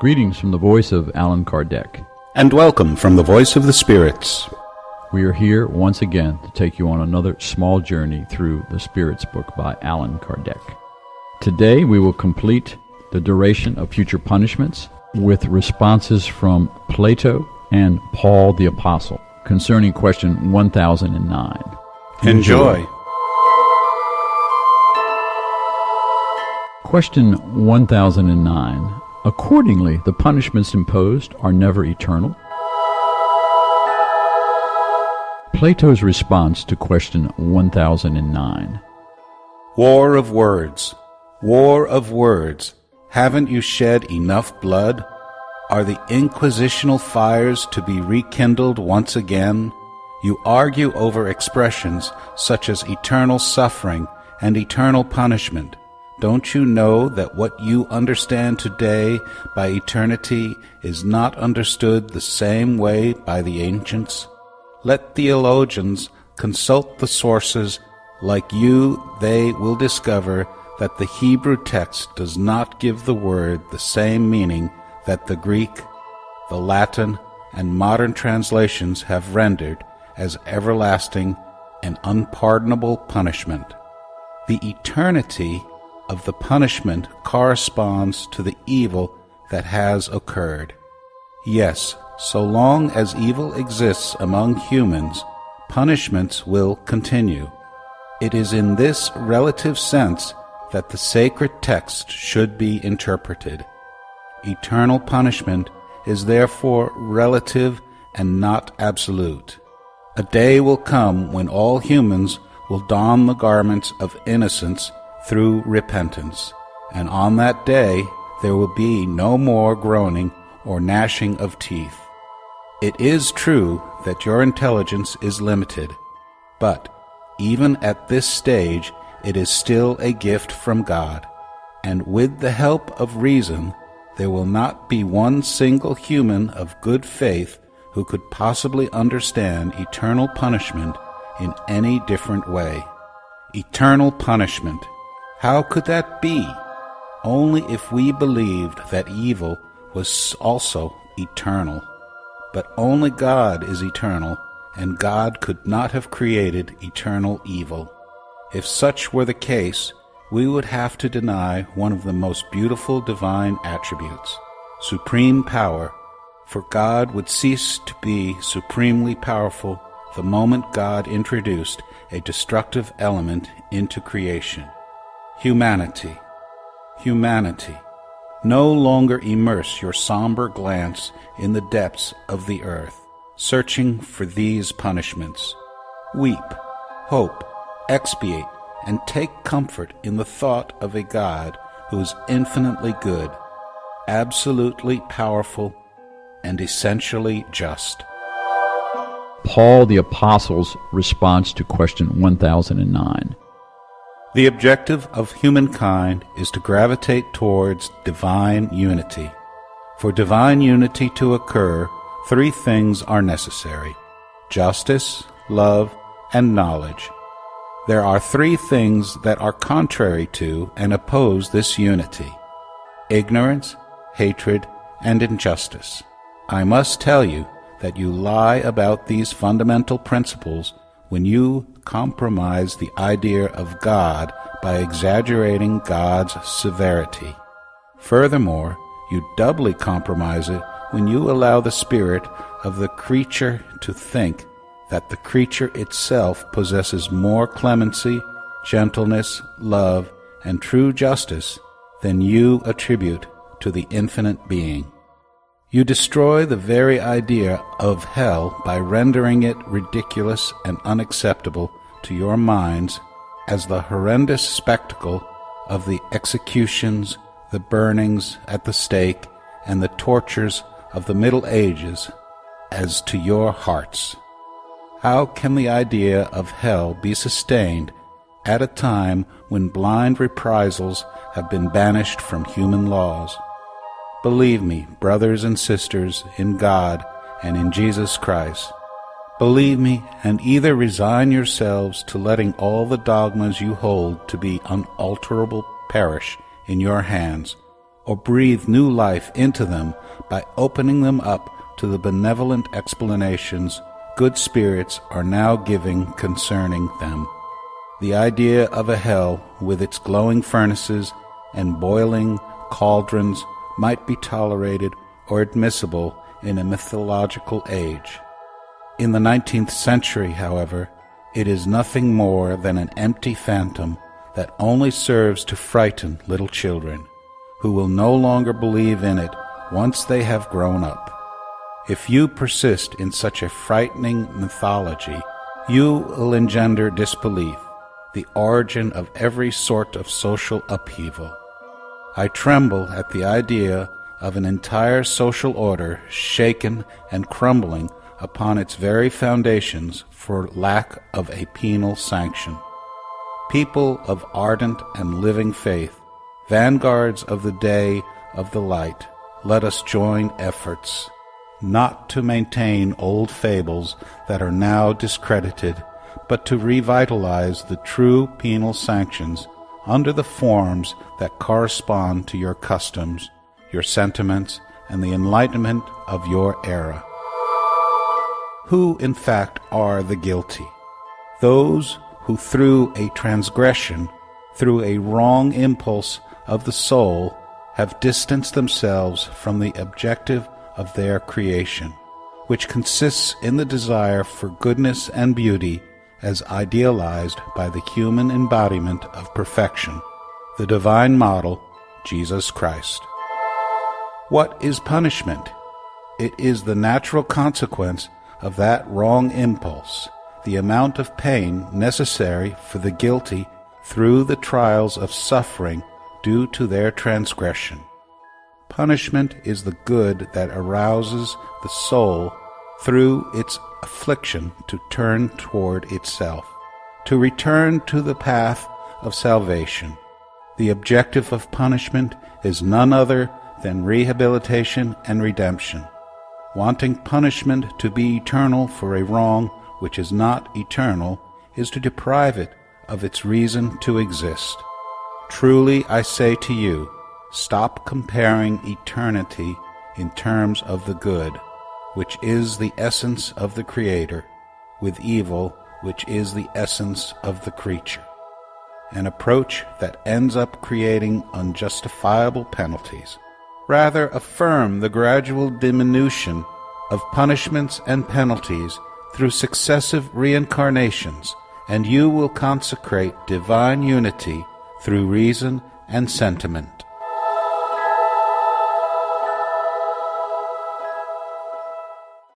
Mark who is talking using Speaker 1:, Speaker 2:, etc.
Speaker 1: Greetings from the voice of Allan Kardec.
Speaker 2: And welcome from the Voice of the Spirits.
Speaker 1: We are here once again to take you on another small journey through the Spirits book by Allan Kardec. Today we will complete the duration of future punishments with responses from Plato and Paul the Apostle concerning question 1009.
Speaker 2: Enjoy.
Speaker 1: Question 1009. Accordingly, the punishments imposed are never eternal. Plato's response to question 1009.
Speaker 2: War of words, war of words, haven't you shed enough blood? Are the inquisitional fires to be rekindled once again? You argue over expressions such as eternal suffering and eternal punishment. Don't you know that what you understand today by eternity is not understood the same way by the ancients? Let theologians consult the sources. Like you, they will discover that the Hebrew text does not give the word the same meaning that the Greek, the Latin, and modern translations have rendered as everlasting and unpardonable punishment. The eternity of the punishment corresponds to the evil that has occurred. Yes, so long as evil exists among humans, punishments will continue. It is in this relative sense that the sacred text should be interpreted. Eternal punishment is therefore relative and not absolute. A day will come when all humans will don the garments of innocence through repentance, and on that day there will be no more groaning or gnashing of teeth. It is true that your intelligence is limited, but even at this stage it is still a gift from God, and with the help of reason there will not be one single human of good faith who could possibly understand eternal punishment in any different way. Eternal punishment. How could that be? Only if we believed that evil was also eternal. But only God is eternal, and God could not have created eternal evil. If such were the case, we would have to deny one of the most beautiful divine attributes, supreme power, for God would cease to be supremely powerful the moment God introduced a destructive element into creation. Humanity. Humanity. No longer immerse your somber glance in the depths of the earth, searching for these punishments. Weep, hope, expiate, and take comfort in the thought of a God who is infinitely good, absolutely powerful, and essentially just.
Speaker 1: Paul the Apostle's response to question 1009.
Speaker 2: The objective of humankind is to gravitate towards divine unity. For divine unity to occur, three things are necessary: justice, love, and knowledge. There are three things that are contrary to and oppose this unity: ignorance, hatred, and injustice. I must tell you that you lie about these fundamental principles when you compromise the idea of God by exaggerating God's severity. Furthermore, you doubly compromise it when you allow the spirit of the creature to think that the creature itself possesses more clemency, gentleness, love, and true justice than you attribute to the infinite being. You destroy the very idea of hell by rendering it ridiculous and unacceptable to your minds as the horrendous spectacle of the executions, the burnings at the stake, and the tortures of the Middle Ages as to your hearts. How can the idea of hell be sustained at a time when blind reprisals have been banished from human laws? Believe me, brothers and sisters, in God and in Jesus Christ. Believe me, and either resign yourselves to letting all the dogmas you hold to be unalterable perish in your hands, or breathe new life into them by opening them up to the benevolent explanations good spirits are now giving concerning them. The idea of a hell with its glowing furnaces and boiling cauldrons might be tolerated or admissible in a mythological age. In the 19th century, however, it is nothing more than an empty phantom that only serves to frighten little children, who will no longer believe in it once they have grown up. If you persist in such a frightening mythology, you will engender disbelief, the origin of every sort of social upheaval. I tremble at the idea of an entire social order shaken and crumbling upon its very foundations for lack of a penal sanction. People of ardent and living faith, vanguards of the day of the light, let us join efforts, not to maintain old fables that are now discredited, but to revitalize the true penal sanctions under the forms that correspond to your customs, your sentiments, and the enlightenment of your era. Who, in fact, are the guilty? Those who through a transgression, through a wrong impulse of the soul, have distanced themselves from the objective of their creation, which consists in the desire for goodness and beauty as idealized by the human embodiment of perfection, the divine model, Jesus Christ. What is punishment? It is the natural consequence of that wrong impulse, the amount of pain necessary for the guilty through the trials of suffering due to their transgression. Punishment is the good that arouses the soul through its affliction to turn toward itself, to return to the path of salvation. The objective of punishment is none other than rehabilitation and redemption. Wanting punishment to be eternal for a wrong which is not eternal is to deprive it of its reason to exist. Truly I say to you, stop comparing eternity in terms of the good, which is the essence of the Creator, with evil, which is the essence of the creature. An approach that ends up creating unjustifiable penalties. Rather affirm the gradual diminution of punishments and penalties through successive reincarnations, and you will consecrate divine unity through reason and sentiment.